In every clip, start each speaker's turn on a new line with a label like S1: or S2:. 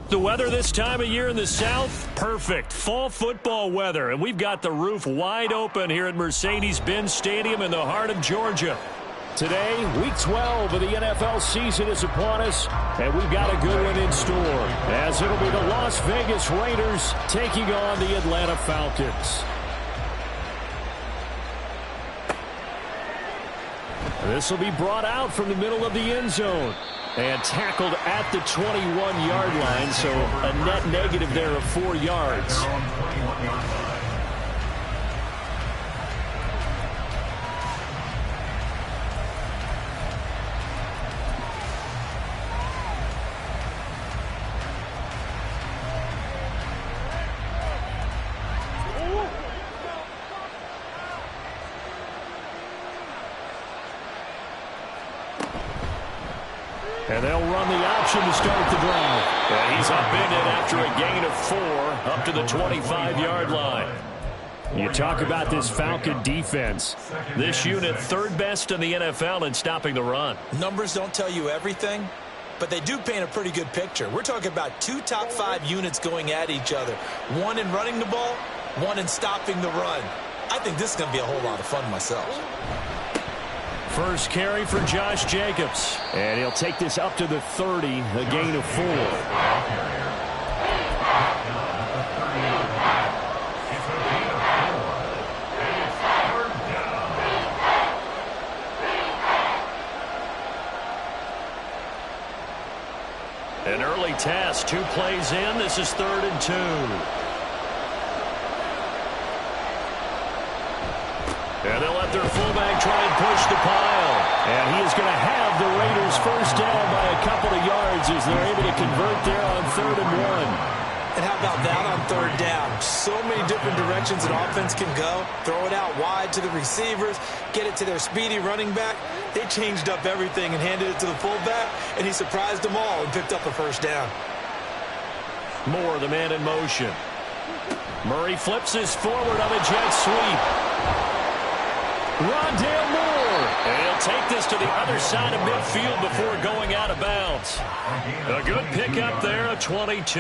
S1: The weather this time of year in the South, perfect. Fall football weather, and we've got the roof wide open here at Mercedes-Benz Stadium in the heart of Georgia. Today, Week 12 of the NFL season is upon us, and we've got a good one in store, as it'll be the Las Vegas Raiders taking on the Atlanta Falcons. This will be brought out from the middle of the end zone and tackled at the 21-yard line, so a net negative there of 4 yards. And they'll run the option to start the drive. And he's upended after a gain of 4 up to the 25-yard line. You talk about this Falcon defense. This unit, third best in the NFL in stopping the run.
S2: Numbers don't tell you everything, but they do paint a pretty good picture. We're talking about 2 top 5 units going at each other. One in running the ball, one in stopping the run. I think this is going to be a whole lot of fun myself.
S1: First carry for Josh Jacobs. And he'll take this up to the 30, a gain of 4. An early test, 2 plays in. This is 3rd and 2. And they'll let their fullback try and push the pile. And he is going to have the Raiders first down by a couple of yards as they're able to convert there on 3rd and 1.
S2: And how about that on 3rd down? So many different directions an offense can go. Throw it out wide to the receivers, get it to their speedy running back. They changed up everything and handed it to the fullback, and he surprised them all and picked up a first down.
S1: Moore, the man in motion. Murray flips this forward on a jet sweep. Rondale Moore. And he'll take this to the other side of midfield before going out of bounds. A good pickup there, a 22.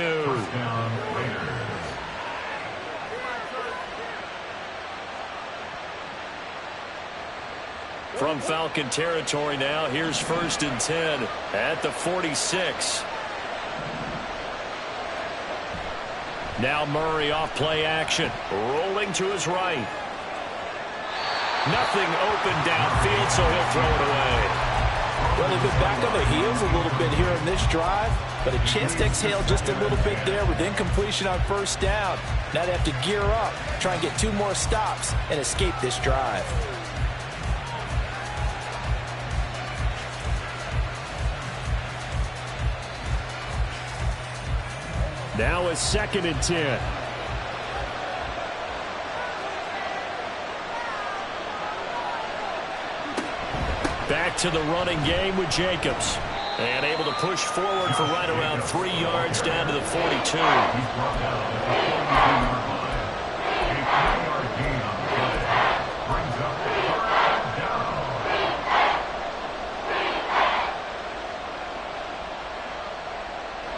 S1: From Falcon territory now, here's 1st and 10 at the 46. Now Murray off play action, rolling to his right. Nothing open downfield, so he'll throw it away.
S2: Well, they've been back on their heels a little bit here in this drive, but a chance to exhale just a little bit there with incompletion on 1st down. Now they have to gear up, try and get 2 more stops, and escape this drive.
S1: Now it's 2nd and 10. Back to the running game with Jacobs. And able to push forward for right around 3 yards down to the 42.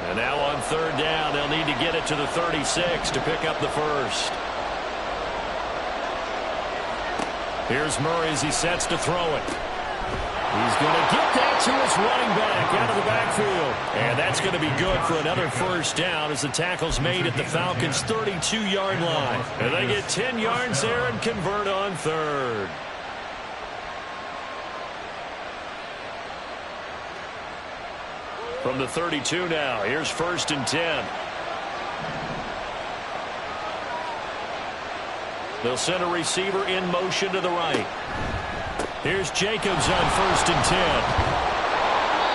S1: And now on 3rd down, they'll need to get it to the 36 to pick up the first. Here's Murray as he sets to throw it. He's going to get that to his running back out of the backfield. And that's going to be good for another first down as the tackle's made at the Falcons' 32-yard line. And they get 10 yards there and convert on 3rd. From the 32 now, here's 1st and 10. They'll send a receiver in motion to the right. Here's Jacobs on 1st and 10.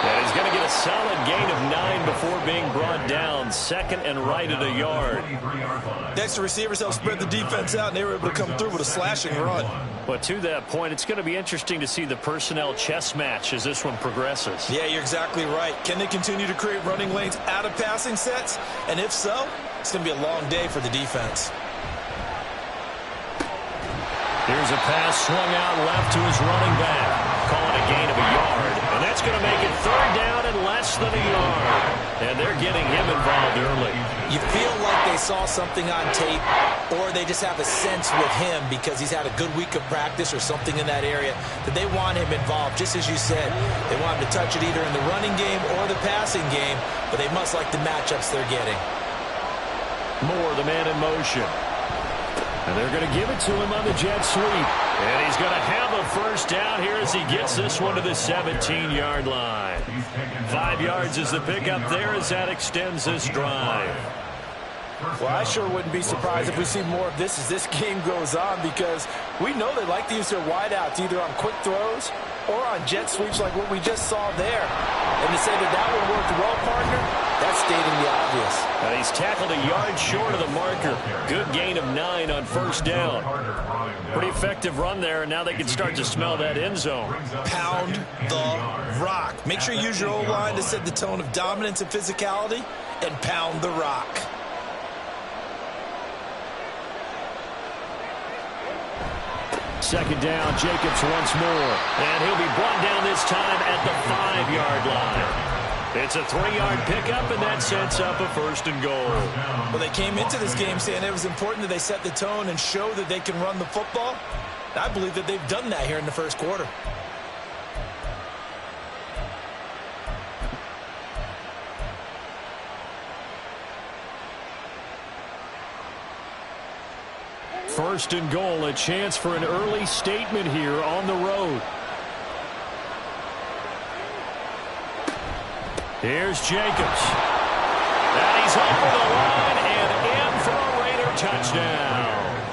S1: And he's going to get a solid gain of 9 before being brought down. Second and right at a yard.
S2: Next, the receivers helped spread the defense out, and they were able to come through with a slashing run.
S1: But to that point, it's going to be interesting to see the personnel chess match as this one progresses.
S2: Yeah, you're exactly right. Can they continue to create running lanes out of passing sets? And if so, it's going to be a long day for the defense.
S1: Here's a pass swung out left to his running back. Calling a gain of a yard. And that's going to make it third down and less than a yard. And they're getting him involved early.
S2: You feel like they saw something on tape, or they just have a sense with him because he's had a good week of practice or something in that area that they want him involved. Just as you said, they want him to touch it either in the running game or the passing game, but they must like the matchups they're getting.
S1: Moore, the man in motion. And they're going to give it to him on the jet sweep. And he's going to have a first down here as he gets this one to the 17-yard line. 5 yards is the pickup there as that extends this drive.
S2: Well, I sure wouldn't be surprised if we see more of this as this game goes on, because we know they like to use their wideouts either on quick throws or on jet sweeps like what we just saw there. And to say that that one worked well, partner, that's stating the obvious.
S1: And he's tackled a yard short of the marker. Good gain of 9 on first down. Pretty effective run there, and now they can start to smell that end zone.
S2: Pound the rock. Make sure you use your O-line to set the tone of dominance and physicality, and pound the rock.
S1: Second down, Jacobs once more. And he'll be brought down this time at the 5-yard line. It's a 3-yard pickup, and that sets up a first and goal.
S2: Well, they came into this game saying it was important that they set the tone and show that they can run the football. I believe that they've done that here in the first quarter.
S1: First and goal, a chance for an early statement here on the road. Here's Jacobs. And he's over the line and in for a Raider touchdown.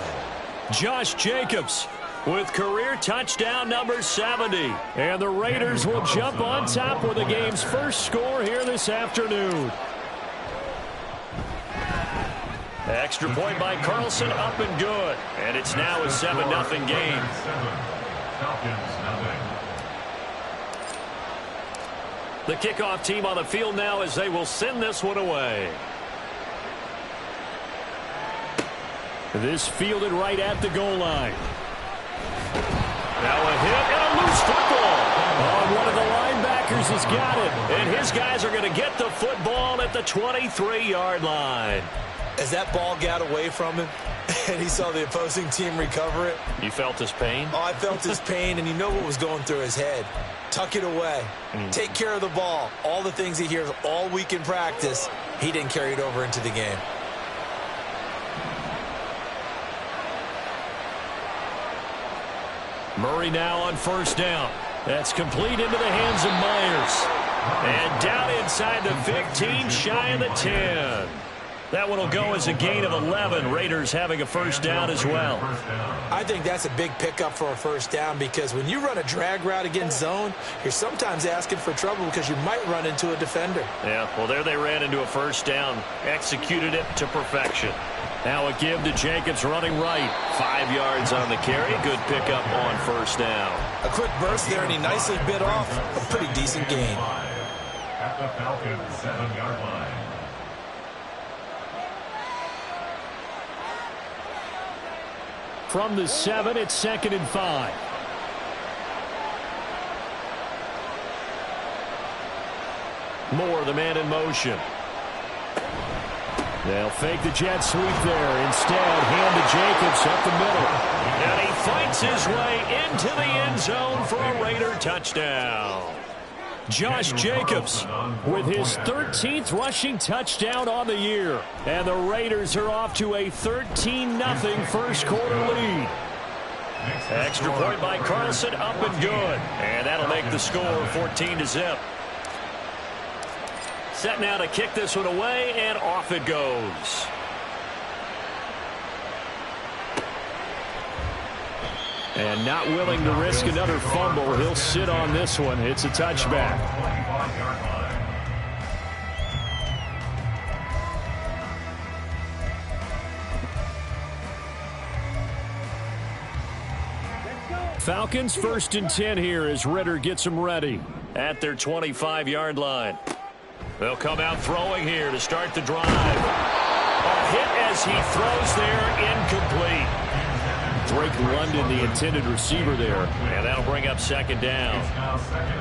S1: Josh Jacobs with career touchdown number 70. And the Raiders will jump on top with the game's first score here this afternoon. Extra point by Carlson, up and good. And it's now a 7-0 game. The kickoff team on the field now as they will send this one away. This fielded right at the goal line. Now a hit and a loose football. Oh, one of the linebackers has got it. And his guys are going to get the football at the 23-yard line.
S2: As that ball got away from him and he saw the opposing team recover it.
S1: You felt his pain?
S2: Oh, I felt his pain, and you know what was going through his head. Tuck it away. Take care of the ball. All the things he hears all week in practice, he didn't carry it over into the game.
S1: Murray now on first down. That's complete into the hands of Myers. And down inside the 15, shy of the 10. That one will go as a gain of 11. Raiders having a first down as well.
S2: I think that's a big pickup for a first down, because when you run a drag route against zone, you're sometimes asking for trouble because you might run into a defender.
S1: Yeah, well, there they ran into a first down. Executed it to perfection. Now a give to Jacobs running right. 5 yards on the carry. Good pickup on first down.
S2: A quick burst there, and he nicely bit off a pretty decent gain.
S3: At the Falcons' 7-yard line.
S1: From the 7, it's 2nd and 5. Moore, the man in motion. They'll fake the jet sweep there. Instead, hand to Jacobs up the middle. And he fights his way into the end zone for a Raider touchdown. Josh Jacobs with his 13th rushing touchdown on the year. And the Raiders are off to a 13-0 first quarter lead. Extra point by Carlson, up and good. And that'll make the score 14-0. Set now to kick this one away, and off it goes. And not willing to risk another fumble, he'll sit on this one. It's a touchback.
S3: 7-yard line.
S1: Falcons 1st and 10 here as Ritter gets them ready at their 25-yard line. They'll come out throwing here to start the drive. A hit as he throws there, incomplete. Drake London, the intended receiver there, and that'll bring up 2nd down.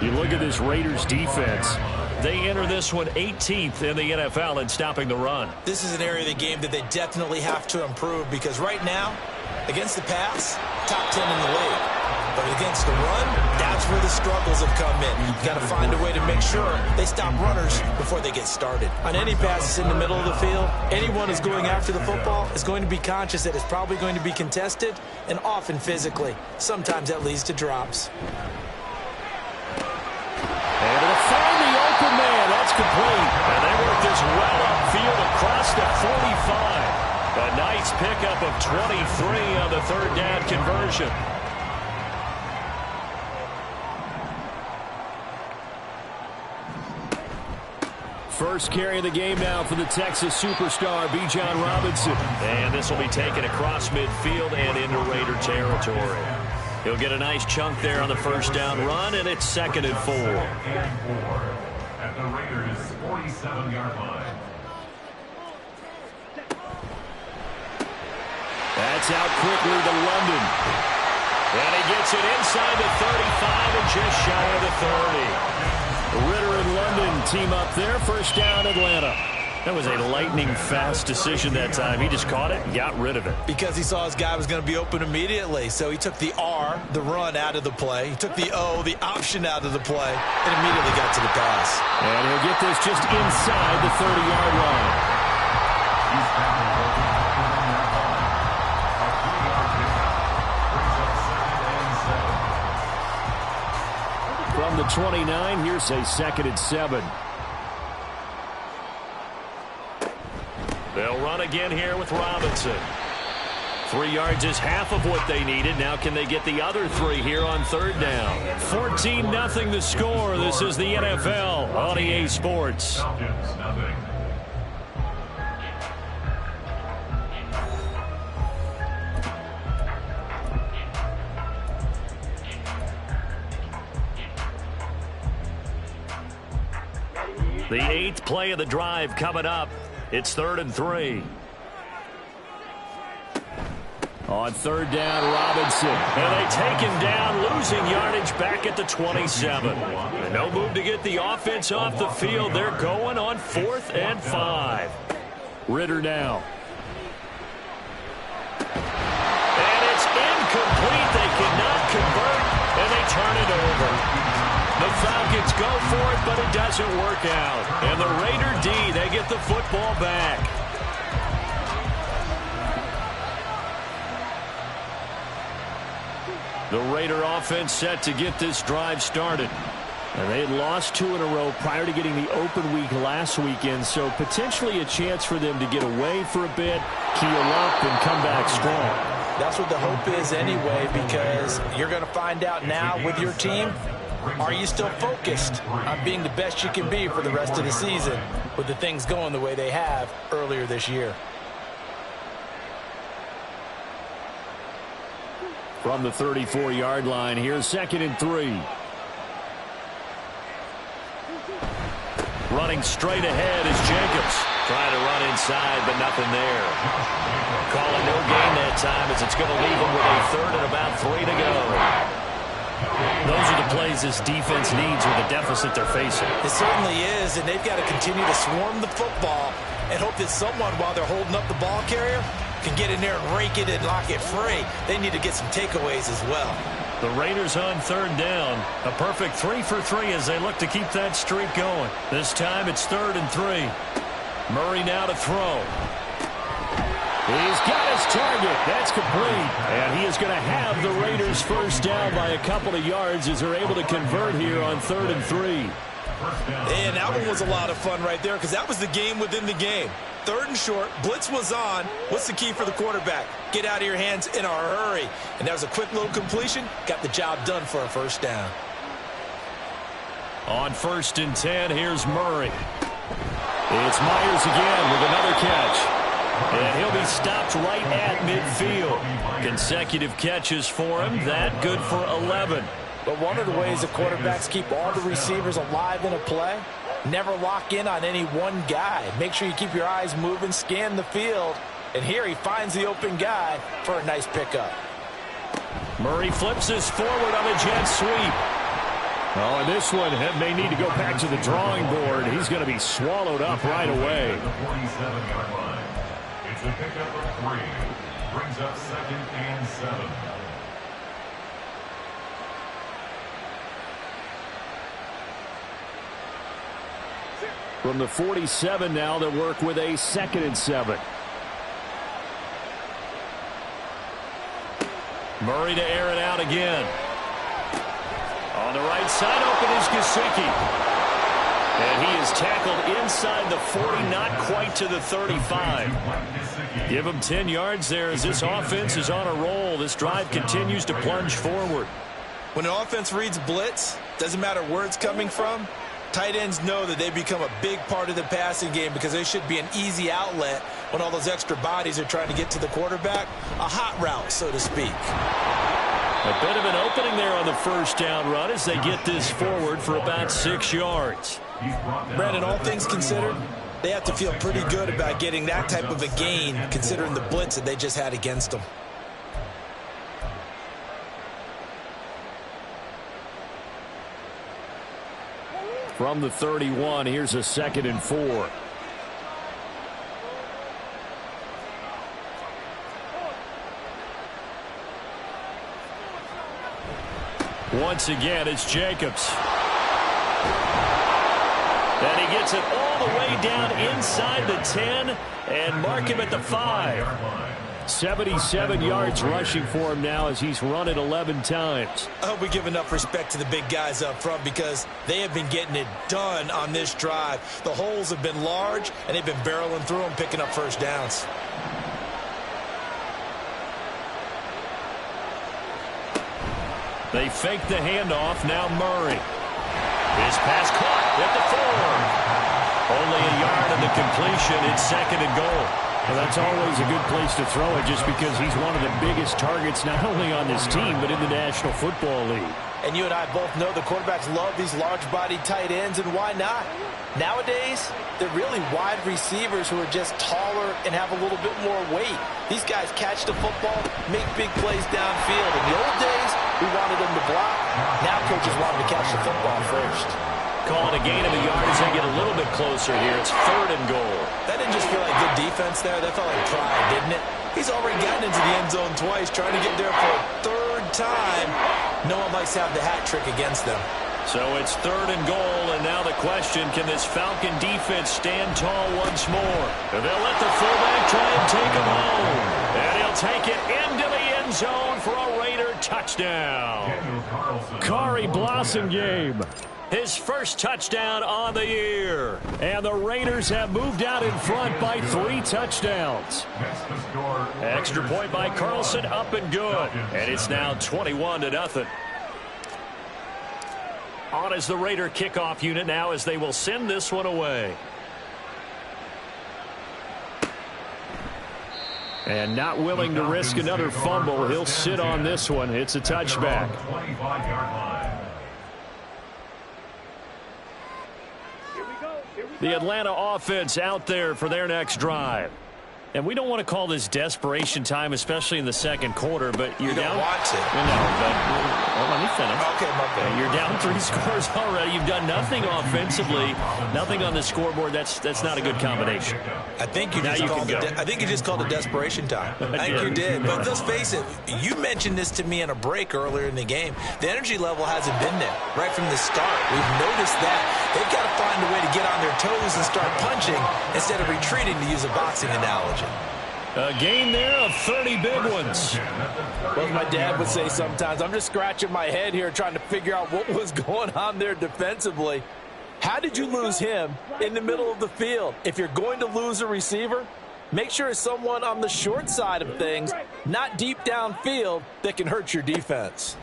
S1: You look at this Raiders defense. They enter this one 18th in the NFL in stopping the run.
S2: This is an area of the game that they definitely have to improve because right now, against the pass, top 10 in the league. But against the run, that's where the struggles have come in. You've got to find a way to make sure they stop runners before they get started. On any passes in the middle of the field, anyone who's going after the football is going to be conscious that it's probably going to be contested and often physically. Sometimes that leads to drops.
S1: And it'll find the open man. That's complete. And they work this well upfield across the 45. A nice pickup of 23 on the 3rd down conversion. First carry of the game now for the Texas superstar, Bijan Robinson. And this will be taken across midfield and into Raider territory. He'll get a nice chunk there on the 1st down run, and it's 2nd and 4.
S3: At the Raiders' 47-yard line.
S1: That's out quickly to London. And he gets it inside the 35 and just shy of the 30. Ritter and London team up there. 1st down, Atlanta. That was a lightning-fast decision that time. He just caught it and got rid of it.
S2: Because he saw his guy was going to be open immediately. So he took the R, the run, out of the play. He took the O, the option, out of the play, and immediately got to the pass.
S1: And he'll get this just inside the 30-yard line. From the 29, here's a 2nd and 7. They'll run again here with Robinson. 3 yards is half of what they needed. Now can they get the other 3 here on 3rd down? 14-0 the score. This is the NFL on EA Sports.
S3: Falcons, nothing.
S1: The 8th play of the drive coming up. It's 3rd and 3. On 3rd down, Robinson. And they take him down, losing yardage back at the 27. And no move to get the offense off the field. They're going on 4th and 5. Ritter now. And it's incomplete. They cannot convert, and they turn it over. The Falcons go for it, but it doesn't work out. And the Raider D, they get the football back. The Raider offense set to get this drive started. And they had lost 2 in a row prior to getting the open week last weekend, so potentially a chance for them to get away for a bit, keel up, and come back strong.
S2: That's what the hope is anyway, because you're going to find out now with your team, are you still focused on being the best you can be for the rest of the season with the things going the way they have earlier this year?
S1: From the 34-yard line, here's 2nd and 3. Running straight ahead is Jacobs. Trying to run inside, but nothing there. Calling no gain that time as it's going to leave them with a 3rd and about 3 to go. Those are the plays this defense needs with the deficit they're facing.
S2: It certainly is, and they've got to continue to swarm the football and hope that someone, while they're holding up the ball carrier, can get in there and rake it and lock it free. They need to get some takeaways as well.
S1: The Raiders on 3rd down. A perfect 3 for 3 as they look to keep that streak going. This time it's 3rd and 3. Murray now to throw. He's got his target. That's complete. And he is going to have the Raiders 1st down by a couple of yards as they're able to convert here on 3rd and 3.
S2: And that one was a lot of fun right there because that was the game within the game. 3rd and short, blitz was on. What's the key for the quarterback? Get out of your hands in a hurry. And that was a quick little completion. Got the job done for a 1st down.
S1: On 1st and 10, here's Murray. It's Myers again with another catch. And he'll be stopped right at midfield. Consecutive catches for him. That good for 11.
S2: But one of the ways the quarterbacks keep all the receivers alive in a play, never lock in on any one guy. Make sure you keep your eyes moving, scan the field. And here he finds the open guy for a nice pickup.
S1: Murray flips this forward on a jet sweep. Oh, and this one may need to go back to the drawing board. He's going to be swallowed up right away.
S3: The 47-yard line. It's a pickup of 3. Brings up 2nd and 7.
S1: From the 47 now, they'll work with a 2nd and 7. Murray to air it out again. On the right side, open is Gesicki. And he is tackled inside the 40, not quite to the 35. Give him 10 yards there as this offense is on a roll. This drive continues to plunge forward.
S2: When an offense reads blitz, doesn't matter where it's coming from, tight ends know that they become a big part of the passing game because they should be an easy outlet when all those extra bodies are trying to get to the quarterback. A hot route, so to speak.
S1: A bit of an opening there on the 1st down run as they get this forward for about 6 yards.
S2: Brandon, all things considered, they have to feel pretty good about getting that type of a gain considering the blitz that they just had against them.
S1: From the 31, here's a 2nd and 4. Once again, it's Jacobs. And he gets it all the way down inside the 10 and mark him at the 5. 77 yards rushing for him now as he's run it 11 times.
S2: I hope we give enough respect to the big guys up front because they have been getting it done on this drive. The holes have been large, and they've been barreling through them, picking up 1st downs.
S1: They fake the handoff. Now Murray. His pass caught at the 4. Only a yard in the completion. It's 2nd and goal. Well, that's always a good place to throw it just because he's one of the biggest targets not only on this team but in the National Football League.
S2: And you and I both know the quarterbacks love these large-bodied tight ends, and why not? Nowadays, they're really wide receivers who are just taller and have a little bit more weight. These guys catch the football, make big plays downfield. In the old days, we wanted them to block. Now coaches want them to catch the football first.
S1: Calling a gain of a yard as they get a little bit closer here. It's 3rd and goal.
S2: That didn't just feel like good defense there. That felt like pride, didn't it? He's already gotten into the end zone twice, trying to get there for a 3rd time. No one likes to have the hat trick against them.
S1: So it's 3rd and goal, and now the question, can this Falcon defense stand tall once more? They'll let the fullback try and take him home. And he'll take it into the end zone for a Raider touchdown. Kari Blossomgame. His 1st touchdown on the year. And the Raiders have moved out in front by 3 touchdowns. Extra point by Carlson, up and good. And it's now 21-0. On as the Raider kickoff unit now as they will send this one away. And not willing to risk another fumble. He'll sit on this one. It's a touchback. The Atlanta offense out there for their next drive. And we don't want to call this desperation time, especially in the 2nd quarter, but you're down.
S2: You don't want to.
S1: No, but well, let me finish.
S2: Okay, my bad.
S1: You're down 3 scores already. You've done nothing offensively, nothing on the scoreboard. That's not a good combination.
S2: I think you just called it desperation time. I think you did. But let's face it, you mentioned this to me in a break earlier in the game. The energy level hasn't been there right from the start. We've noticed that. They've got to find a way to get on their toes and start punching instead of retreating, to use a boxing analogy.
S1: A gain there of 30 big ones.
S2: Well, as my dad would say sometimes, I'm just scratching my head here trying to figure out what was going on there defensively. How did you lose him in the middle of the field? If you're going to lose a receiver, make sure it's someone on the short side of things, not deep downfield, that can hurt your defense.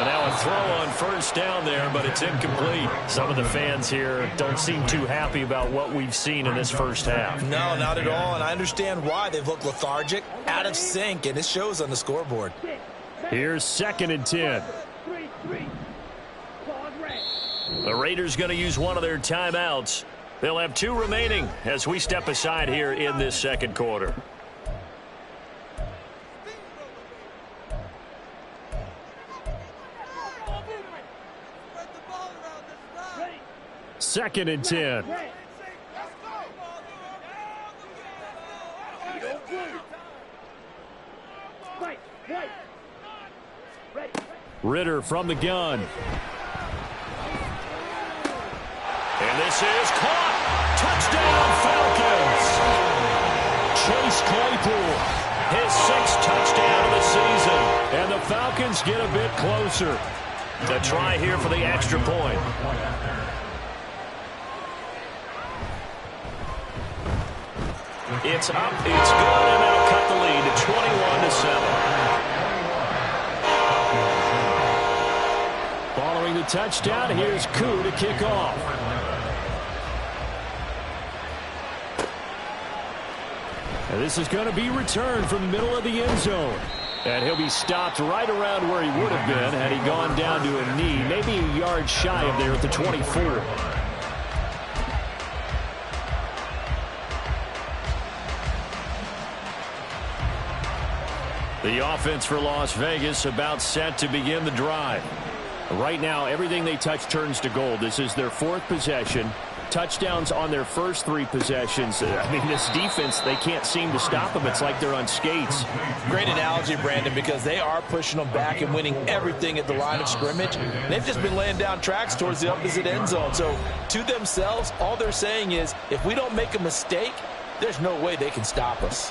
S1: And now a throw on first down there, but it's incomplete. Some of the fans here don't seem too happy about what we've seen in this first half.
S2: No, not at all, and I understand why. They've looked lethargic, out of sync, and it shows on the scoreboard.
S1: Here's 2nd and 10. The Raiders going to use one of their timeouts. They'll have 2 remaining as we step aside here in this second quarter. Second and 10. Ritter from the gun. And this is caught. Touchdown, Falcons. Chase Claypool, his 6th touchdown of the season. And the Falcons get a bit closer. A try here for the extra point. It's up, it's good, and that'll cut the lead to 21-7. Following the touchdown, here's Koo to kick off. And this is going to be returned from the middle of the end zone. And he'll be stopped right around where he would have been had he gone down to a knee, maybe a yard shy of there at the 24. The offense for Las Vegas about set to begin the drive. Right now, everything they touch turns to gold. This is their 4th possession. Touchdowns on their first 3 possessions. I mean, this defense, they can't seem to stop them. It's like they're on skates.
S2: Great analogy, Brandon, because they are pushing them back and winning everything at the line of scrimmage. They've just been laying down tracks towards the opposite end zone. So, to themselves, all they're saying is, if we don't make a mistake, there's no way they can stop us.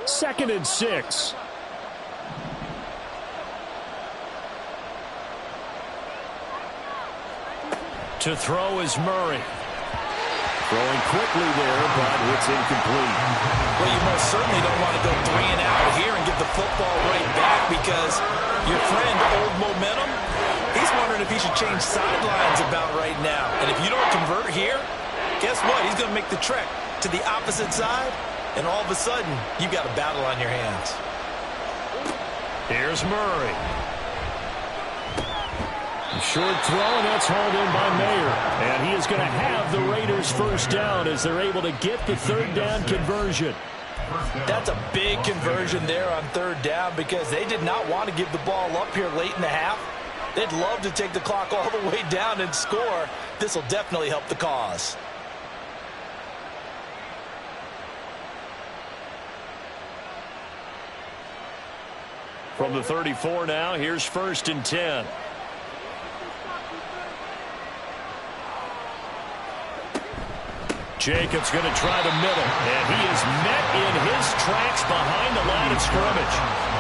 S1: Second and 6. To throw is Murray. Throwing quickly there, but it's incomplete.
S2: Well, you most certainly don't want to go 3 and out here and get the football right back because your friend, Old Momentum, he's wondering if he should change sidelines about right now. And if you don't convert here, guess what? He's going to make the trek to the opposite side. And all of a sudden, you got a battle on your hands.
S1: Here's Murray. A short throw, and that's hauled in by Mayer. And he is going to have the Raiders first down as they're able to get the 3rd down conversion.
S2: That's a big conversion there on 3rd down because they did not want to give the ball up here late in the half. They'd love to take the clock all the way down and score. This will definitely help the cause.
S1: From the 34 now, here's 1st and 10. Jacobs going to try the middle, and he is met in his tracks behind the line of scrimmage.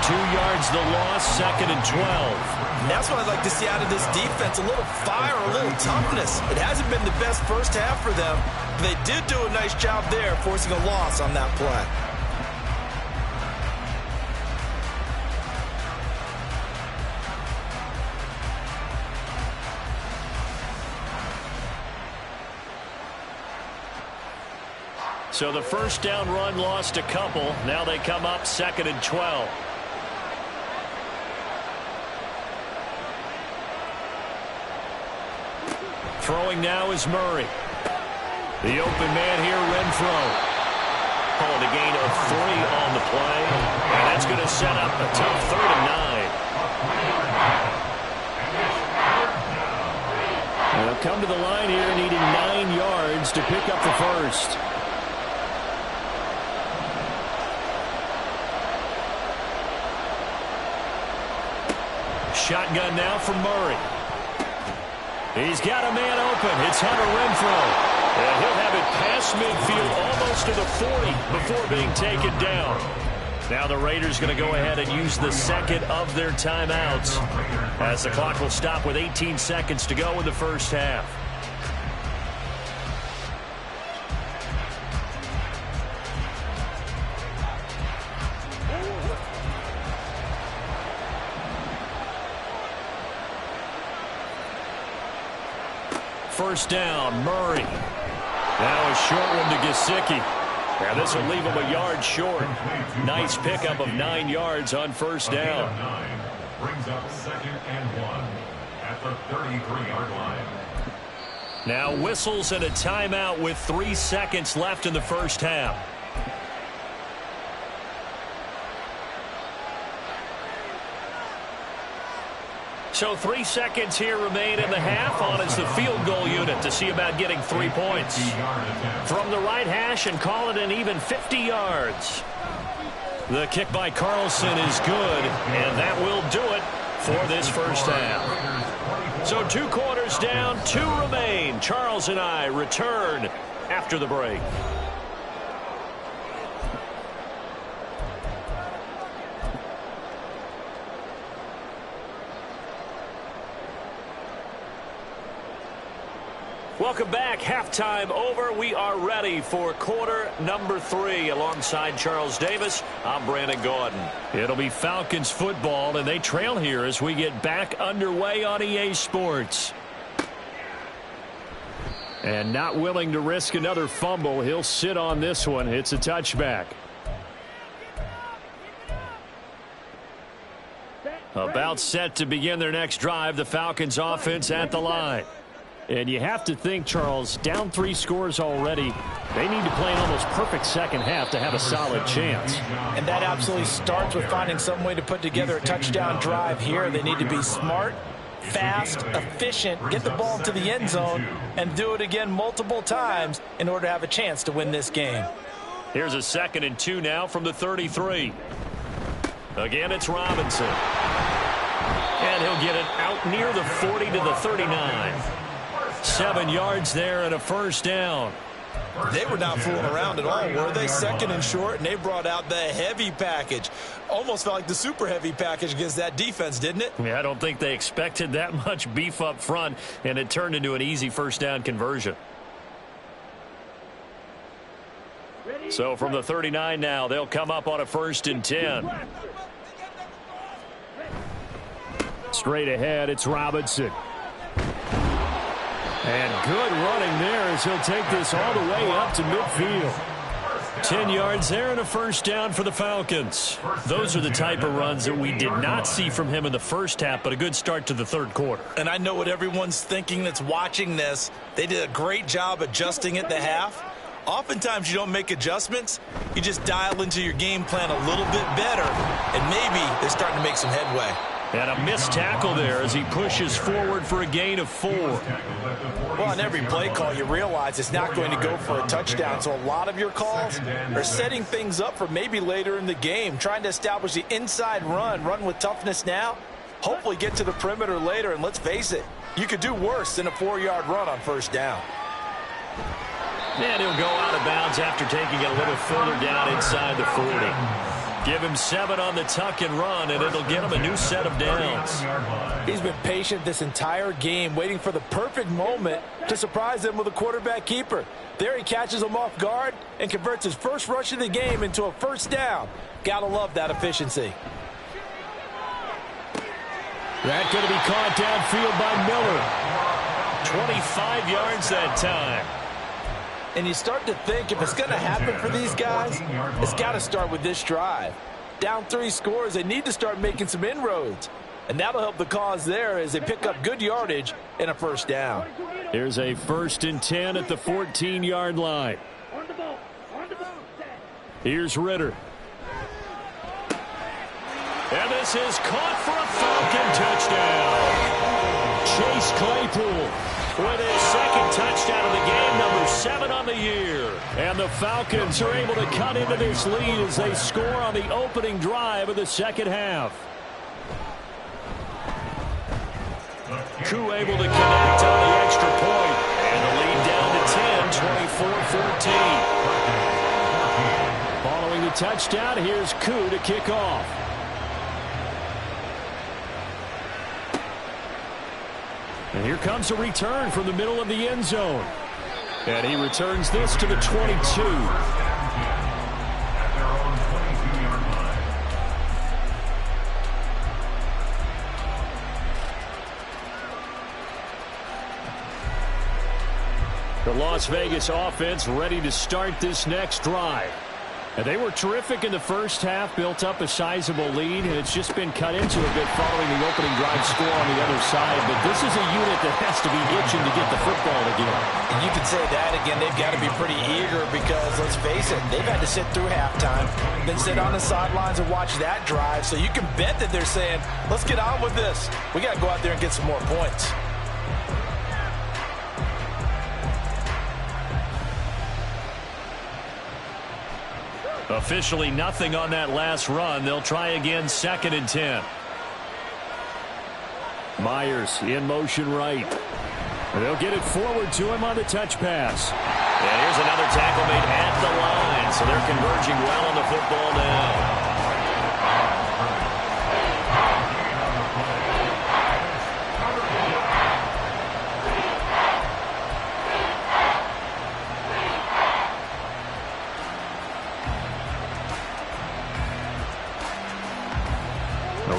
S1: 2 yards the loss, 2nd and 12.
S2: And that's what I'd like to see out of this defense, a little fire, a little toughness. It hasn't been the best first half for them, but they did do a nice job there forcing a loss on that play.
S1: So the first down run lost a couple. Now they come up 2nd and 12. Throwing now is Murray. The open man here, Renfro. Calling a gain of 3 on the play. And that's going to set up a tough 3rd and 9. They'll come to the line here needing 9 yards to pick up the first. Shotgun now for Murray. He's got a man open. It's Hunter Renfro. And he'll have it past midfield almost to the 40 before being taken down. Now the Raiders going to go ahead and use the second of their timeouts as the clock will stop with 18 seconds to go in the first half. First down, Murray. Now a short one to Gesicki. Now this will leave him a yard short. Nice pickup of 9 yards on first down.
S3: Brings up 2nd and 1 at the 33-yard line.
S1: Now whistles and a timeout with 3 seconds left in the first half. So 3 seconds here remain in the half. On is the field goal unit to see about getting 3 points. From the right hash and call it an even 50 yards. The kick by Carlson is good, and that will do it for this first half. So 2 quarters down, 2 remain. Charles and I return after the break. Welcome back. Halftime over. We are ready for quarter number 3. Alongside Charles Davis, I'm Brandon Gordon. It'll be Falcons football, and they trail here as we get back underway on EA Sports. And not willing to risk another fumble. He'll sit on this one. It's a touchback. About set to begin their next drive. The Falcons offense at the line. And you have to think, Charles, down 3 scores already. They need to play an almost perfect second half to have a solid chance.
S2: And that absolutely starts with finding some way to put together a touchdown drive here. They need to be smart, fast, efficient, get the ball into the end zone, and do it again multiple times in order to have a chance to win this game.
S1: Here's a 2nd and 2 now from the 33. Again, it's Robinson. And he'll get it out near the 40 to the 39. 7 yards there and a first down.
S2: They were not fooling around at all, were they? 2nd and short, and they brought out the heavy package. Almost felt like the super heavy package against that defense, didn't it?
S1: Yeah, I don't think they expected that much beef up front, and it turned into an easy first down conversion. So from the 39 now, they'll come up on a 1st and 10. Straight ahead, it's Robinson. And good running there as he'll take this all the way up to midfield. 10 yards there and a first down for the Falcons. Those are the type of runs that we did not see from him in the first half, but a good start to the 3rd quarter.
S2: And I know what everyone's thinking that's watching this. They did a great job adjusting at the half. Oftentimes you don't make adjustments. You just dial into your game plan a little bit better, and maybe they're starting to make some headway.
S1: And a missed tackle there as he pushes forward for a gain of 4.
S2: Well, on every play call, you realize it's not going to go for a touchdown. So a lot of your calls are setting things up for maybe later in the game, trying to establish the inside run with toughness now, hopefully get to the perimeter later. And let's face it, you could do worse than a 4-yard run on first down.
S1: And he'll go out of bounds after taking it a little further down inside the 40. Give him 7 on the tuck and run, and it'll get him a new set of downs.
S2: He's been patient this entire game, waiting for the perfect moment to surprise them with a quarterback keeper. There he catches him off guard and converts his first rush of the game into a first down. Gotta love that efficiency.
S1: That's going to be caught downfield by Miller. 25 yards that time.
S2: And you start to think if it's going to happen for these guys, it's got to start with this drive. Down 3 scores, they need to start making some inroads. And that'll help the cause there as they pick up good yardage and a first down.
S1: Here's a 1st and 10 at the 14-yard line. Here's Ritter. And this is caught for a Falcon touchdown. Chase Claypool with his 2nd touchdown of the game, number 7 on the year. And the Falcons are able to cut into this lead as they score on the opening drive of the second half. Koo able to connect on the extra point, and the lead down to 10, 24-14. Following the touchdown. Here's Koo to kick off. And here comes a return from the middle of the end zone. And he returns this to the 22. The Las Vegas offense ready to start this next drive. And they were terrific in the first half, built up a sizable lead, and it's just been cut into a bit following the opening drive score on the other side. But this is a unit that has to be itching to get the football again.
S2: And you can say that again. They've got to be pretty eager because, let's face it, they've had to sit through halftime, then sit on the sidelines and watch that drive. So you can bet that they're saying, let's get on with this. We got to go out there and get some more points.
S1: Officially nothing on that last run. They'll try again, 2nd and 10. Myers in motion right. They'll get it forward to him on the touch pass.
S4: And here's another tackle made at the line. So they're converging well on the football now.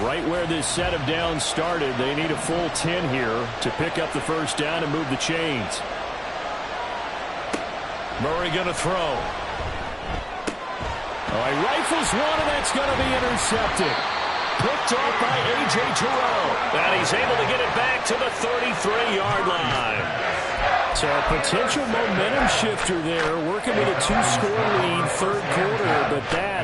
S1: Right where this set of downs started, they need a full 10 here to pick up the first down and move the chains. Murray going to throw. Oh, he rifles one, and that's going to be intercepted. Picked off by A.J. Terrell.
S4: And he's able to get it back to the 33-yard line.
S1: So a potential momentum shifter there, working with a 2-score lead, third quarter, but that,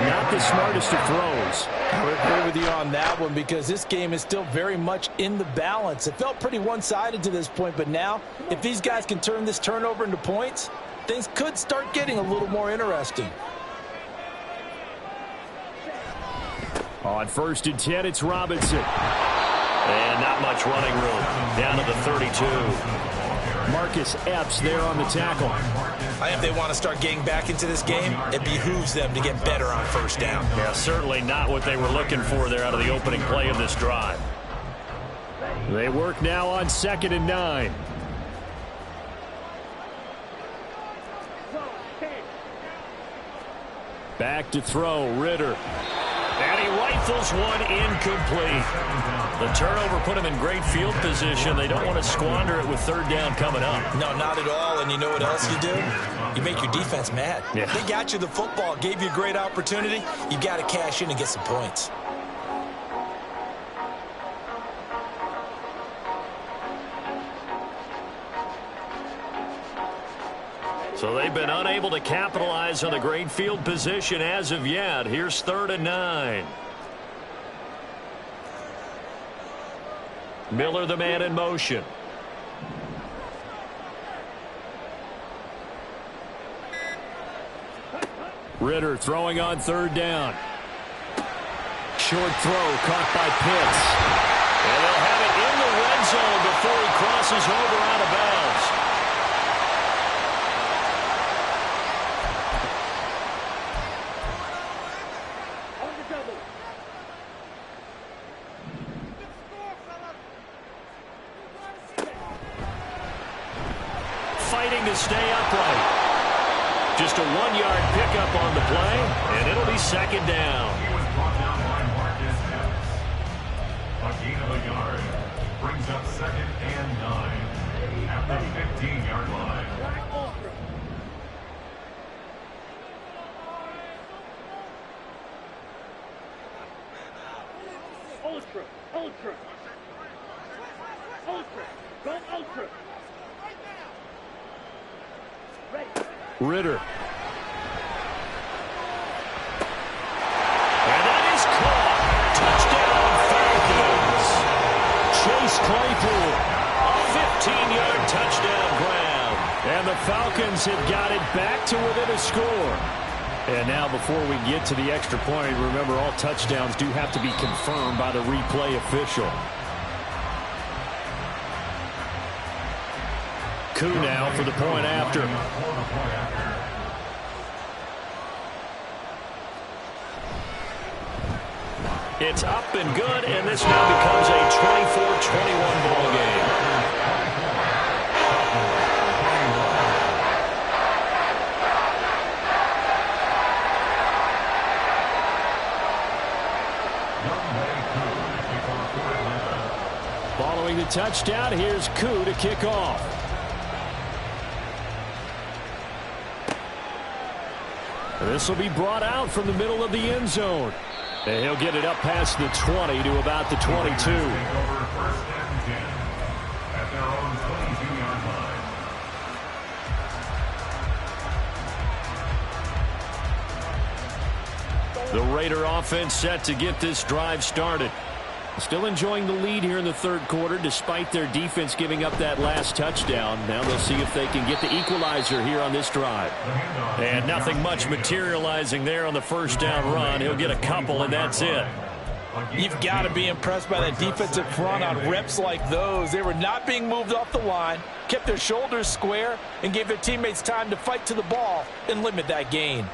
S1: not the smartest of throws.
S2: I would agree with you on that one because this game is still very much in the balance. It felt pretty one-sided to this point, but now, if these guys can turn this turnover into points, things could start getting a little more interesting.
S1: On 1st and 10, it's Robinson.
S4: And not much running room. Down to the 32.
S1: Marcus Epps there on the tackle.
S2: If they want to start getting back into this game, it behooves them to get better on first down.
S1: Yeah, certainly not what they were looking for there out of the opening play of this drive. They work now on 2nd and 9. Back to throw, Ritter.
S4: And he rifles one incomplete. The turnover put him in great field position. They don't want to squander it with 3rd down coming up.
S2: No, not at all. And you know what else you do? You make your defense mad.
S1: Yeah.
S2: They got you the football, gave you a great opportunity. You got to cash in and get some points.
S4: So they've been unable to capitalize on the great field position as of yet. Here's 3rd and 9.
S1: Miller, the man in motion. Ritter throwing on 3rd down. Short throw caught by Pitts.
S4: And they'll have it in the red zone before he crosses over out of bounds.
S1: Fighting to stay upright. Just a 1-yard pickup on the play, and it'll be 2nd down.
S3: He was brought down by Marcus Epps. A gain of a yard brings up 2nd and 9 at the 15-yard line.
S5: Ultra, ultra, ultra, go ultra.
S1: Ritter.
S4: And that is caught. Touchdown, Falcons.
S1: Chase Claypool.
S4: A 15-yard touchdown ground.
S1: And the Falcons have got it back to within a score. And now before we get to the extra point, remember all touchdowns do have to be confirmed by the replay official. Koo now for the point after. It's up and good, and this now becomes a 24-21 ball game. Following the touchdown, here's Koo to kick off. This will be brought out from the middle of the end zone. And he'll get it up past the 20 to about the 22.
S3: First and 10 at their own 22-yard line.
S1: The Raider offense set to get this drive started. Still enjoying the lead here in the third quarter despite their defense giving up that last touchdown. Now they'll see if they can get the equalizer here on this drive. And nothing much materializing there on the first down run. He'll get a couple, and that's it.
S2: You've got to be impressed by that defensive front on reps like those. They were not being moved off the line, kept their shoulders square, and gave their teammates time to fight to the ball and limit that gain.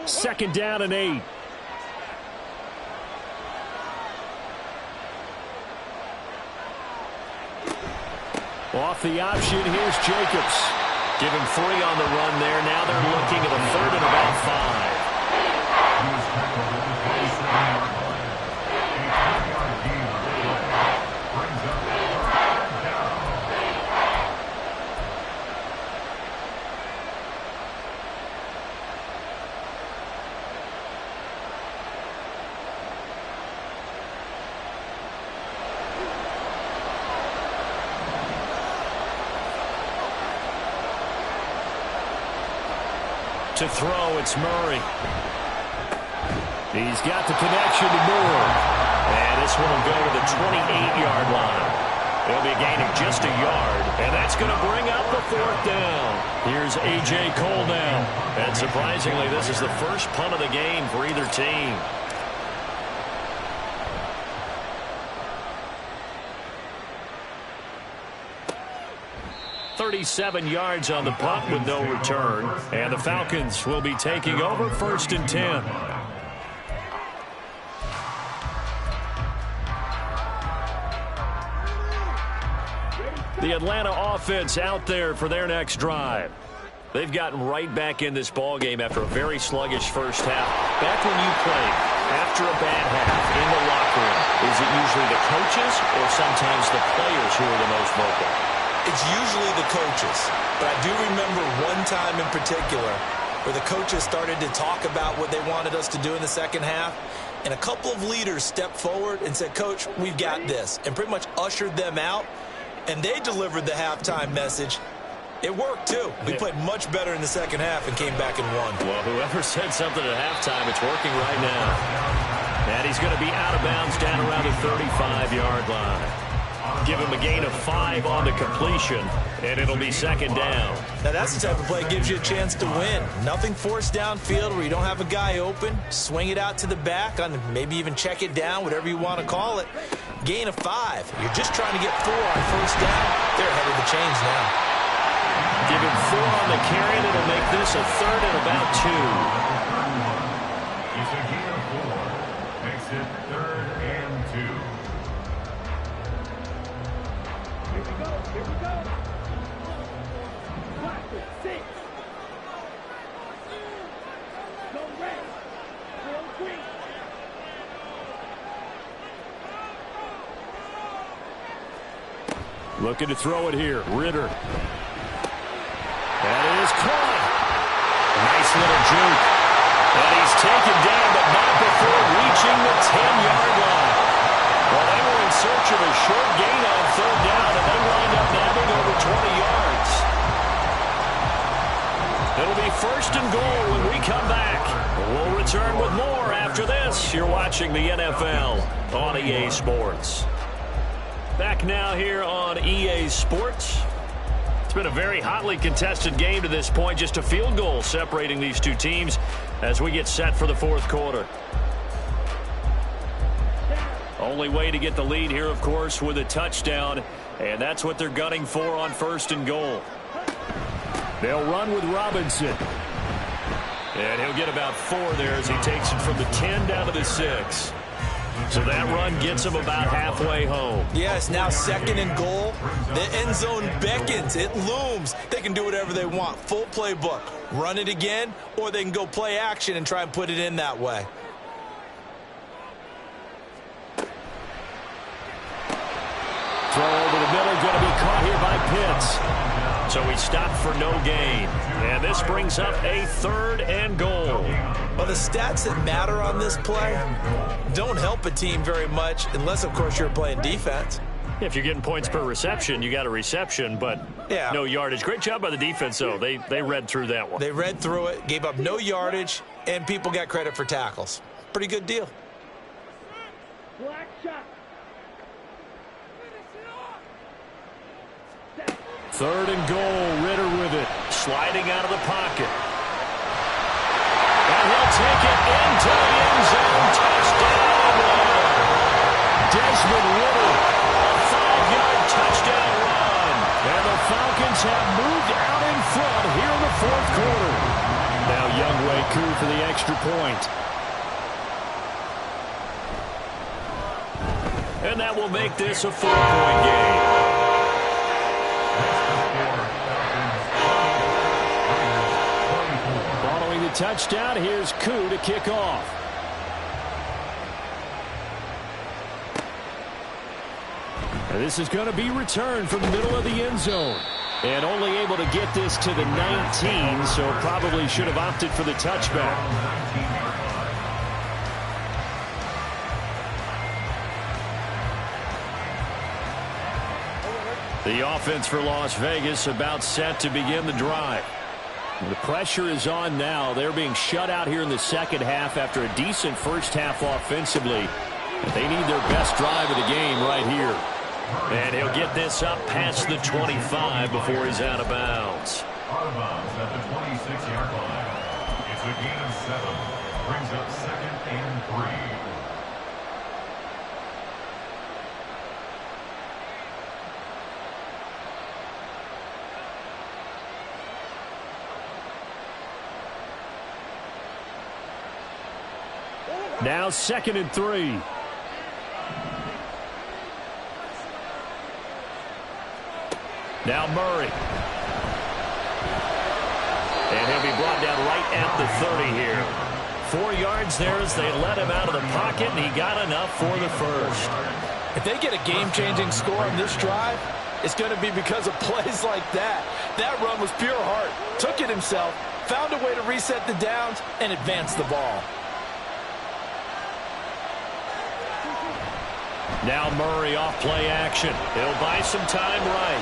S1: Second down and 8. Off the option, here's Jacobs. Give him 3 on the run there. Now they're looking at a third and about 5. To throw, it's Murray. He's got the connection to Moore. And this one will go to the 28-yard line. It'll be a gain of just a yard, and that's going to bring up the fourth down. Here's A.J. Cole now. And surprisingly, this is the first punt of the game for either team. .37 yards on the punt with no return. And the Falcons will be taking over first and 10. The Atlanta offense out there for their next drive. They've gotten right back in this ballgame after a very sluggish first half. Back when you played, after a bad half in the locker room, is it usually the coaches or sometimes the players who are the most vocal?
S2: It's usually the coaches, but I do remember one time in particular where the coaches started to talk about what they wanted us to do in the second half, and a couple of leaders stepped forward and said, "Coach, we've got this," and pretty much ushered them out, and they delivered the halftime message. It worked, too. We played much better in the second half and came back and won.
S1: Well, whoever said something at halftime, it's working right now. And he's going to be out of bounds down around the 35-yard line. Give him a gain of 5 on the completion, and it'll be second down.
S2: Now, that's the type of play that gives you a chance to win. Nothing forced downfield where you don't have a guy open. Swing it out to the back, on maybe even check it down, whatever you want to call it. Gain of 5. You're just trying to get 4 on first down. They're ahead of the chains now.
S1: Give him 4 on the carry, and it'll make this a third and about 2.
S3: It's a gain of 4. Makes it 3rd and 2.
S5: Here we go. Here we go. Practice 6. Go red. Go green.
S1: Looking to throw it here. Ritter. That is caught. Nice little juke. And he's taken down, but not before reaching the 10-yard line. Well, they were in search of a short gain on third down, and they wind up nabbing over 20 yards. It'll be first and goal when we come back. We'll return with more after this. You're watching the NFL on EA Sports. Back now here on EA Sports. been a very hotly contested game to this point. Just a field goal separating these two teams as we get set for the fourth quarter. Only way to get the lead here, of course, with a touchdown. And that's what they're gunning for on 1st and goal. They'll run with Robinson. And he'll get about 4 there as he takes it from the 10 down to the 6. So that run gets him about halfway home.
S2: Yes, now 2nd and goal. The end zone beckons. It looms. They can do whatever they want. Full playbook. Run it again, or they can go play action and try and put it in that way.
S1: Throw over the middle, going to be caught here by Pitts. So he stopped for no gain. And this brings up a 3rd and goal.
S2: Well, the stats that matter on this play don't help a team very much unless, of course, you're playing defense.
S1: If you're getting points per reception, you got a reception, but no yardage. Great job by the defense, though. They read through that one.
S2: They read through it, gave up no yardage, and people got credit for tackles. Pretty good deal.
S5: Black shot.
S1: 3rd and goal, Ritter with it. Sliding out of the pocket. And he'll take it into the end zone. Touchdown run. Desmond Ritter, a 5-yard touchdown run. And the Falcons have moved out in front here in the 4th quarter. Now Youngway Koo for the extra point. And that will make this a 4-point game. Following the touchdown, here's Koo to kick off. And this is going to be returned from the middle of the end zone. And only able to get this to the 19, so probably should have opted for the touchback. The offense for Las Vegas about set to begin the drive. The pressure is on now. They're being shut out here in the second half after a decent first half offensively. They need their best drive of the game right here. And he'll get this up past the 25 before he's out of bounds.
S3: Out of bounds at the 26-yard line. It's a gain of 7. Brings up 2nd and 3.
S1: Now 2nd and 3. Now Murray. And he'll be brought down right at the 30 here. 4 yards there as they let him out of the pocket, and he got enough for the first.
S2: If they get a game-changing score on this drive, it's going to be because of plays like that. That run was pure heart. Took it himself, found a way to reset the downs, and advance the ball.
S1: Now Murray off play action. He'll buy some time right.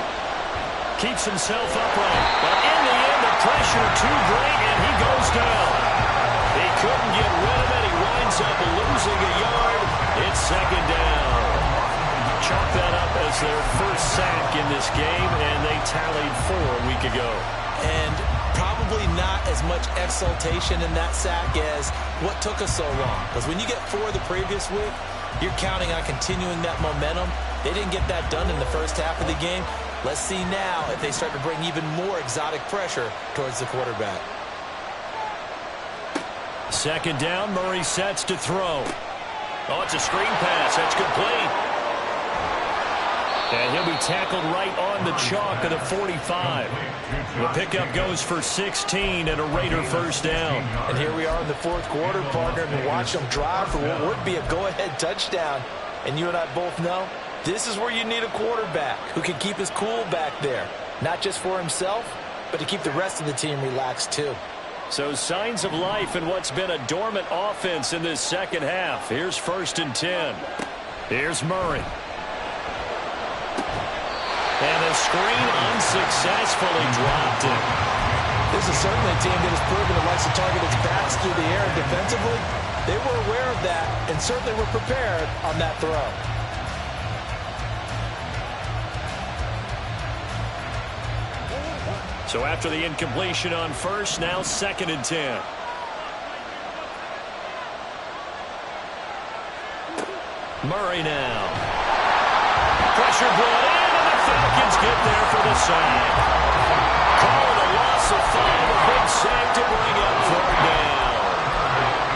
S1: Keeps himself upright. But in the end, the pressure too great, and he goes down. He couldn't get rid of it. He winds up losing a yard. It's 2nd down. Chalk that up as their first sack in this game, and they tallied 4 a week ago.
S2: And probably not as much exultation in that sack as what took us so long. Because when you get 4 the previous week, you're counting on continuing that momentum. They didn't get that done in the first half of the game. Let's see now if they start to bring even more exotic pressure towards the quarterback.
S1: 2nd down, Murray sets to throw. Oh, it's a screen pass. That's complete. And he'll be tackled right on the chalk of the 45. The pickup goes for 16 and a Raider first down.
S2: And here we are in the 4th quarter, partner, and watch them drive for what would be a go-ahead touchdown. And you and I both know this is where you need a quarterback who can keep his cool back there. Not just for himself, but to keep the rest of the team relaxed too.
S1: So signs of life in what's been a dormant offense in this second half. Here's 1st and 10. Here's Murray. And the screen unsuccessfully dropped it.
S2: This is certainly a team that has proven it likes to target its backs through the air and defensively. They were aware of that and certainly were prepared on that throw.
S1: So after the incompletion on first, now 2nd and 10. Murray now. Pressure brought in, and the Falcons get there for the sack. Call it a loss of 5, a big sack to bring up 4th down.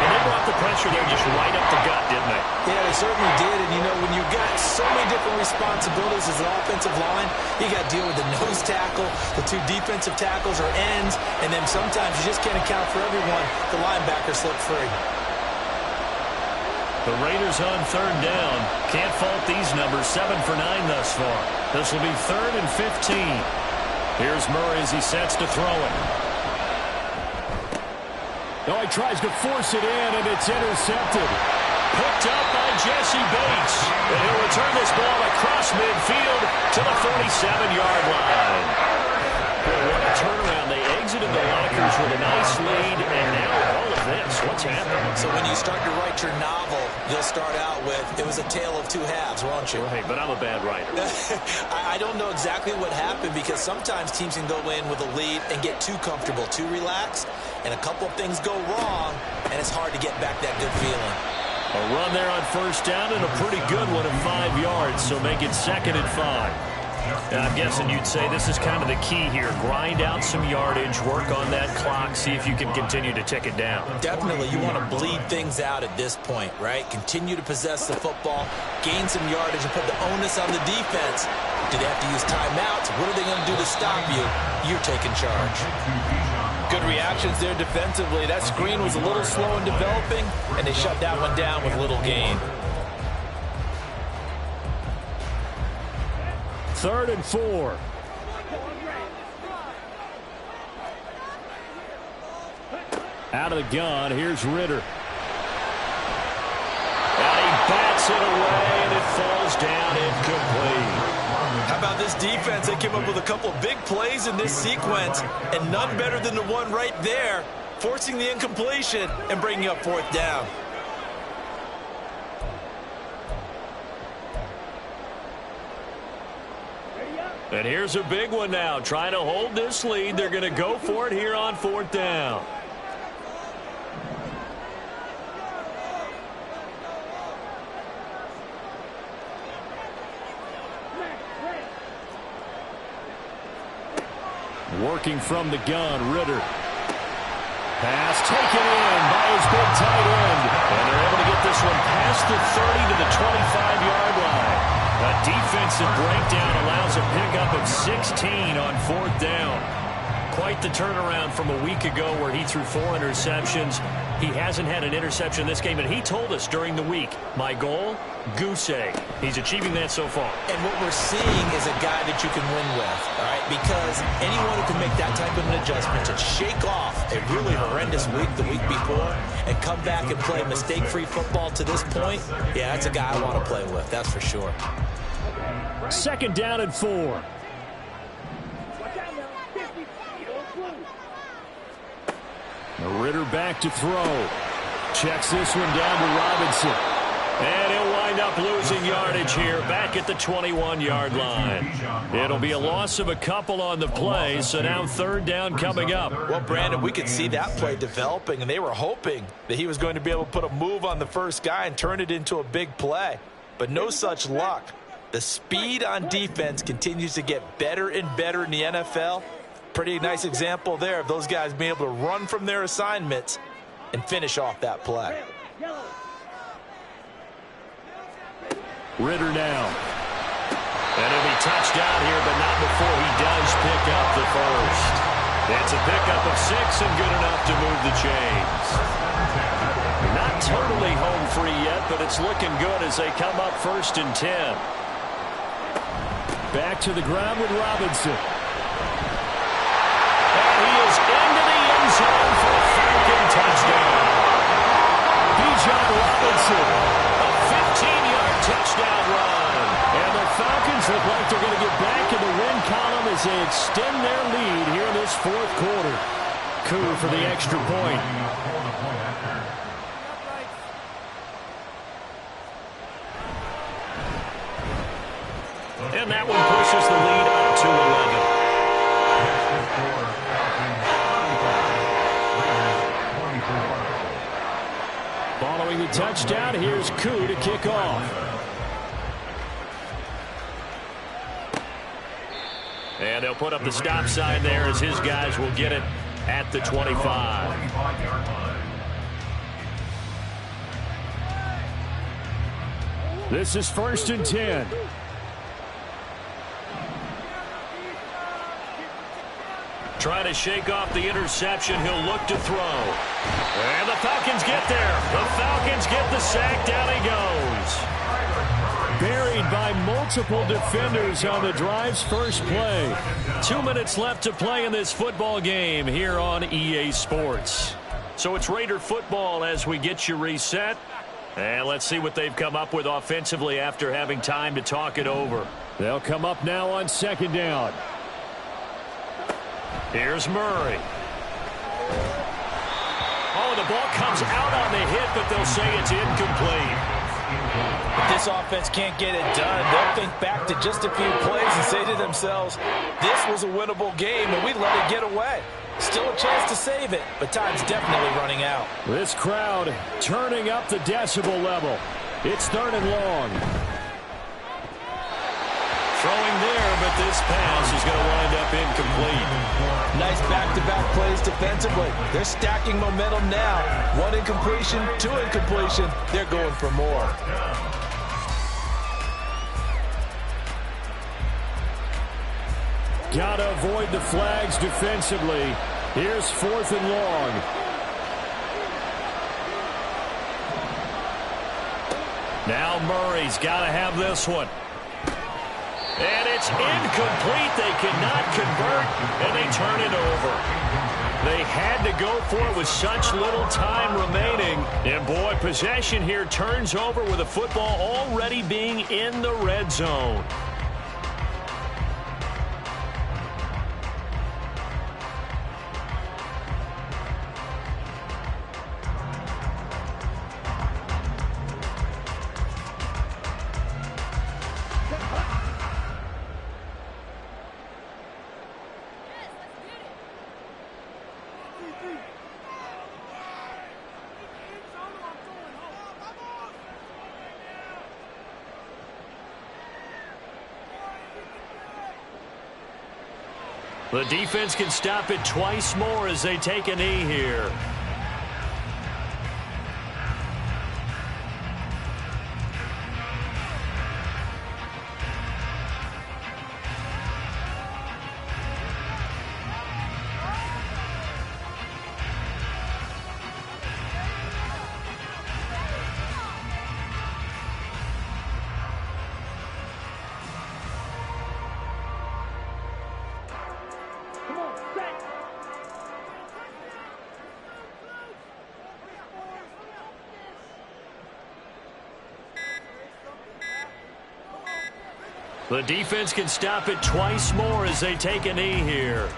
S1: And they brought the pressure there just right up the gut, didn't they?
S2: Yeah, they certainly did. And, you know, when you've got so many different responsibilities as an offensive line, you got to deal with the nose tackle, the 2 defensive tackles or ends, and then sometimes you just can't account for everyone. The linebacker slipped free.
S1: The Raiders on 3rd down. Can't fault these numbers. 7 for 9 thus far. This will be 3rd and 15. Here's Murray as he sets to throw it. Oh, he tries to force it in, and it's intercepted. Picked up by Jesse Bates. And he'll return this ball across midfield to the 47-yard line. Boy, what a turnaround. They exited the lockers with a nice lead, and now all of this. What's happening?
S2: So when you start to write your novel, you'll start out with, it was a tale of 2 halves, won't you?
S1: Hey, but I'm a bad writer.
S2: I don't know exactly what happened because sometimes teams can go in with a lead and get too comfortable, too relaxed, and a couple of things go wrong, and it's hard to get back that good feeling.
S1: A run there on 1st down and a pretty good one at 5 yards, so make it 2nd and 5. And I'm guessing you'd say this is kind of the key here. Grind out some yardage, work on that clock, see if you can continue to tick it down.
S2: Definitely, you want to bleed things out at this point, right? Continue to possess the football, gain some yardage, and put the onus on the defense. Do they have to use timeouts? What are they going to do to stop you? You're taking charge. Good reactions there defensively. That screen was a little slow in developing, and they shut that one down with little gain.
S1: 3rd and 4. Out of the gun, here's Ritter. And he bats it away, and it falls down incomplete.
S2: How about this defense? They came up with a couple of big plays in this sequence, and none better than the one right there, forcing the incompletion and bringing up 4th down.
S1: And here's a big one now. Trying to hold this lead. They're going to go for it here on 4th down. Working from the gun, Ritter. Pass taken in by his big tight end. And they're able to get this one past the 30 to the 25-yard line. A defensive breakdown allows a pickup of 16 on 4th down. Quite the turnaround from a week ago where he threw 4 interceptions. He hasn't had an interception this game, and he told us during the week, my goal, goose egg. He's achieving that so far.
S2: And what we're seeing is a guy that you can win with, all right? Because anyone who can make that type of an adjustment to shake off a really horrendous week the week before and come back and play mistake-free football to this point, yeah, that's a guy I want to play with, that's for sure.
S1: 2nd down and 4. Ritter back to throw. Checks this one down to Robinson. And he'll wind up losing yardage here back at the 21-yard line. It'll be a loss of a couple on the play, so now 3rd down coming up.
S2: Well, Brandon, we could see that play developing, and they were hoping that he was going to be able to put a move on the first guy and turn it into a big play. But no such luck. The speed on defense continues to get better and better in the NFL. Pretty nice example there of those guys being able to run from their assignments and finish off that play.
S1: Ritter now. And he'll be touched out here, but not before he does pick up the first. It's a pickup of 6 and good enough to move the chains. Not totally home free yet, but it's looking good as they come up 1st and 10. Back to the ground with Robinson. And he is into the end zone for a Falcon touchdown. Bijan Robinson, a 15-yard touchdown run. And the Falcons look like they're going to get back in the win column as they extend their lead here in this 4th quarter. Coup for the extra point. And that one pushes the lead up to 11. the touchdown. Here's Koo to kick off. And they'll put up the stop sign there as his guys will get it at the 25. This is 1st and 10. Trying to shake off the interception. He'll look to throw. And the Falcons get there. The Falcons get the sack. Down he goes. Buried by multiple defenders on the drive's first play. 2 minutes left to play in this football game here on EA Sports. So it's Raider football as we get you reset. And let's see what they've come up with offensively after having time to talk it over. They'll come up now on 2nd down. Here's Murray. Oh, the ball comes out on the hit, but they'll say it's incomplete.
S2: If this offense can't get it done, they'll think back to just a few plays and say to themselves, this was a winnable game and we let it get away. Still a chance to save it, but time's definitely running out.
S1: This crowd turning up the decibel level. It's 3rd and long. Throwing there, but this pass is going to wind up incomplete.
S2: Nice back-to-back plays defensively. They're stacking momentum now. 1 incompletion, 2 incompletion. They're going for more.
S1: Got to avoid the flags defensively. Here's 4th and long. Now Murray's got to have this one. And it's incomplete. They cannot convert, and they turn it over. They had to go for it with such little time remaining. And, boy, possession here turns over with the football already being in the red zone. The defense can stop it twice more as they take a knee here. The defense can stop it twice more as they take a knee here.